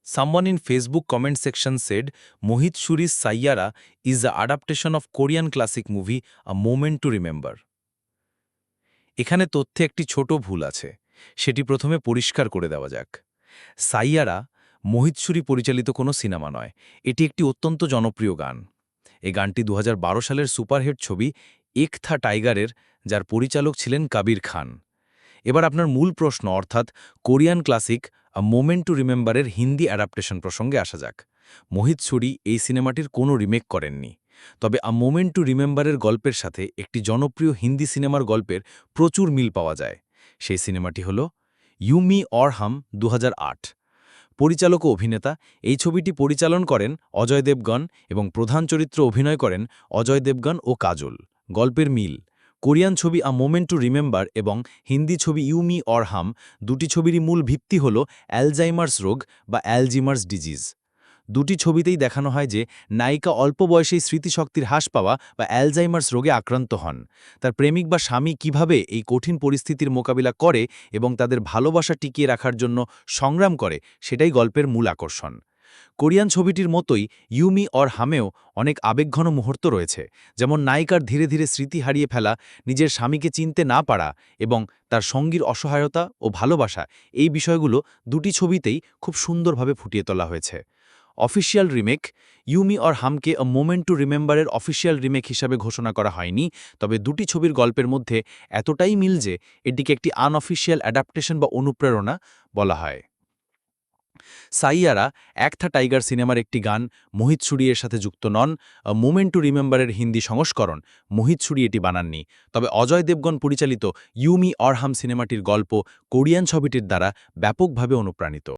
Someone in Facebook comment section said, Mohit Shuri's Sayyara is the adaptation of Korean classic movie A Moment to Remember. এখানে তথ্যে একটি ছোট ভুল আছে, সেটি প্রথমে পরিষ্কার করে দেওয়া যাক। সাইয়ারা মোহিত সুরি পরিচালিত কোনো সিনেমা নয়, এটি একটি অত্যন্ত জনপ্রিয় গান। এই গানটি 2012 সালের সুপারহিট ছবি এক থা টাইগারের, যার পরিচালক ছিলেন কবির খান। এবার আপনার মূল প্রশ্ন অর্থাৎ Korean classic a moment to রিমেম্বারের হিন্দি অ্যাডাপ্টেশন প্রসঙ্গে আসা যাক। মোহিত সুরি এই সিনেমাটির কোনো রিমেক করেননি, তবে আ মোমেন্ট টু রিমেম্বারের গল্পের সাথে একটি জনপ্রিয় হিন্দি সিনেমার গল্পের প্রচুর মিল পাওয়া যায়। সেই সিনেমাটি হল ইউ মি অর হাম 2008। পরিচালক ও অভিনেতা এই ছবিটি পরিচালন করেন অজয় দেবগন এবং প্রধান চরিত্র অভিনয় করেন অজয় দেবগন ও কাজল। গল্পের মিল: কোরিয়ান ছবি আ মোমেন্ট টু রিমেম্বার এবং হিন্দি ছবি ইউ মি অর হাম দুটি ছবিরই মূল ভিত্তি হল অ্যালজাইমার্স রোগ বা অ্যালজিমার্স ডিজিজ। দুটি ছবিতেই দেখানো হয় যে নায়িকা অল্প বয়সেই স্মৃতিশক্তির হ্রাস পাওয়া বা অ্যালজাইমার্স রোগে আক্রান্ত হন। তার প্রেমিক বা স্বামী কিভাবে এই কঠিন পরিস্থিতির মোকাবিলা করে এবং তাদের ভালোবাসা টিকিয়ে রাখার জন্য সংগ্রাম করে, সেটাই গল্পের মূল আকর্ষণ। কোরিয়ান ছবিটির মতোই ইউ মি অর হামেও অনেক আবেগঘন মুহূর্ত রয়েছে, যেমন নায়িকার ধীরে ধীরে স্মৃতি হারিয়ে ফেলা, নিজের স্বামীকে চিনতে না পারা এবং তার সঙ্গীর অসহায়তা ও ভালোবাসা। এই বিষয়গুলো দুটি ছবিতেই খুব সুন্দরভাবে ফুটিয়ে তোলা হয়েছে। Official remake: you me Aur হামকে আ মোমেন্ট টু রিমেম্বারের অফিসিয়াল রিমেক হিসাবে ঘোষণা করা হয়নি, তবে দুটি ছবির গল্পের মধ্যে এতটাই মিল যে এটিকে একটি আনঅফিসিয়াল অ্যাডাপ্টেশন বা অনুপ্রেরণা বলা হয়। সাইয়ারা এক থা টাইগার সিনেমার একটি গান, মোহিত সুরি এর সাথে যুক্ত নন। মোমেন্ট টু রিমেম্বারের হিন্দি সংস্করণ মোহিত সুরি এটি বানাননি, তবে অজয় দেবগন পরিচালিত ইউ মি অর হাম সিনেমাটির গল্প কোরিয়ান ছবিটির দ্বারা ব্যাপকভাবে অনুপ্রাণিত।